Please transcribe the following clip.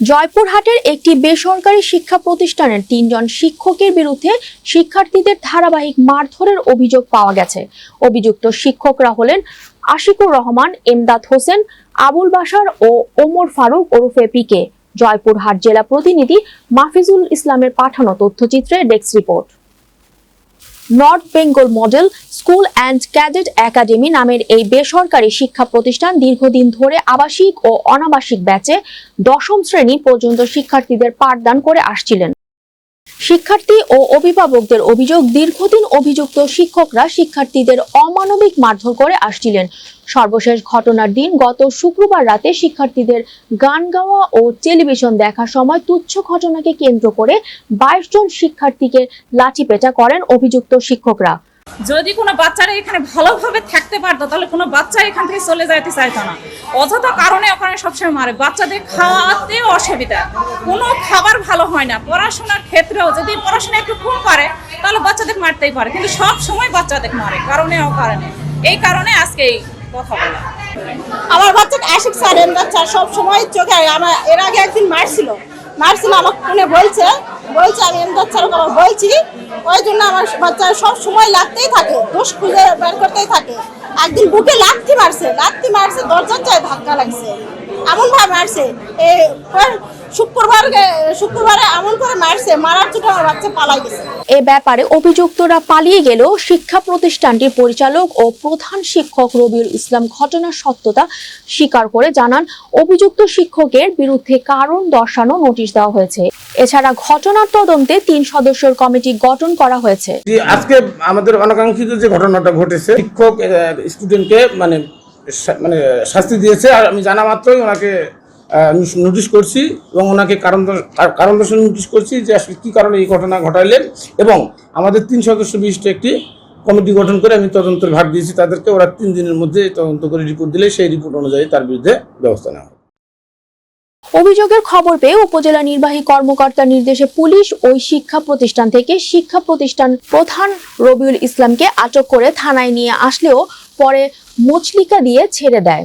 জয়পুরহাটের একটি বেসরকারি শিক্ষা প্রতিষ্ঠানের ৩ জন শিক্ষকের বিরুদ্ধে শিক্ষার্থীদের ধারাবাহিক মারধরের অভিযোগ পাওয়া গেছে। অভিযুক্ত শিক্ষকরা হলেন আশিকুর রহমান, এমদাদ হোসেন, আবুল বাশার ও ওমর ফারুক ওরফে পিকে। জয়পুরহাট জেলা প্রতিনিধি মাহফিজুল ইসলামের পাঠানো তথ্যচিত্রে desk report. North Bengal Model School and Cadet Academy নামের এই বেসরকারি শিক্ষা প্রতিষ্ঠান দীর্ঘদিন ধরে আবাসিক ও অনাবাসিক ব্যাচে ১০ম শ্রেণী পর্যন্ত শিক্ষার্থীদের পাঠদান করে আসছিলেন। শিক্ষার্থী ও অভিভাবকদের অভিযোগ, দীর্ঘদিন অভিযুক্ত শিক্ষকরা শিক্ষার্থীদের অমানবিক মারধর করে আসছিলেন। সর্বশেষ ঘটনার দিন গত শুক্রবার রাতে শিক্ষার্থীদের গান গাওয়া ও টেলিভিশন দেখার সময় তুচ্ছ ঘটনাকে কেন্দ্র করে ২২ জন শিক্ষার্থীকে লাঠিপেটা করেন অভিযুক্ত শিক্ষকরা। যদি কোনো বাচ্চারা এখানে ভালোভাবে থাকতে পারতো তাহলে কোনো বাচ্চা এখান থেকে চলে যেতে চাইতো না। অযথা কারণে ওখানে সবসময় মারে। বাচ্চাদের খাওয়াতে অসুবিধা, কোনো খাবার ভালো হয় না। পড়াশোনার ক্ষেত্রেও যদি পড়াশোনা একটু কম করে তাহলে বাচ্চাদের মারতেই পারে, কিন্তু সব সময় বাচ্চাদের মারে কারণে অকারণে। এই কারণে আজকে এই কথা বলা। আমার বাচ্চাকে আশিক স্যার, এমদাদ স্যার সব সময় চোখে আমার এর আগে একদিন মারছিল আমাকে ফোনে বলছে আমি এমদাদ স্যারকে আবার বলছি, ওই জন্য আমার বাচ্চা সব সময় লাগতেই থাকে, দোষ খুঁজে বের করতেই থাকে। একদিন বুকে লাথি মারছে, দরজার চায় ধাক্কা লাগছে, এমন ভাবে মারছে। শুক্রবারে এমন করে মারছে, মারার জন্য আমার বাচ্চা পালাই গেছে। এ ব্যাপারে অভিযুক্তরা পালিয়ে গেলেও শিক্ষা প্রতিষ্ঠানটির পরিচালক ও প্রধান শিক্ষক রবিউল ইসলাম ঘটনার সত্যতা স্বীকার করে জানান, অভিযুক্ত শিক্ষকের বিরুদ্ধে কারণ দর্শানো নোটিশ দেওয়া হয়েছে। এছাড়া ঘটনার তদন্তে ৩ সদস্যের কমিটি গঠন করা হয়েছে। আজকে আমাদের অনাকাঙ্ক্ষিত যে ঘটনাটা ঘটেছে, শিক্ষক স্টুডেন্টকে মানে শাস্তি দিয়েছে, আর আমি জানা মাত্রই ওনাকে নোটিশ করছি এবং ওনাকে কারণ দর্শানো নোটিশ করছি যে আসলে কী কারণে এই ঘটনা ঘটাইলেন, এবং আমাদের ৩ সদস্য বিশিষ্ট একটি কমিটি গঠন করে আমি তদন্তের ভার দিয়েছি তাদেরকে। ওরা ৩ দিনের মধ্যে তদন্ত করে রিপোর্ট দিলে সেই রিপোর্ট অনুযায়ী তার বিরুদ্ধে ব্যবস্থা নেওয়া হবে। অভিযোগের খবর পেয়ে উপজেলা নির্বাহী কর্মকর্তার নির্দেশে পুলিশ ওই শিক্ষা প্রতিষ্ঠান থেকে শিক্ষা প্রতিষ্ঠান প্রধান রবিউল ইসলামকে আটক করে থানায় নিয়ে আসলেও পরে মুচলিকা দিয়ে ছেড়ে দেয়।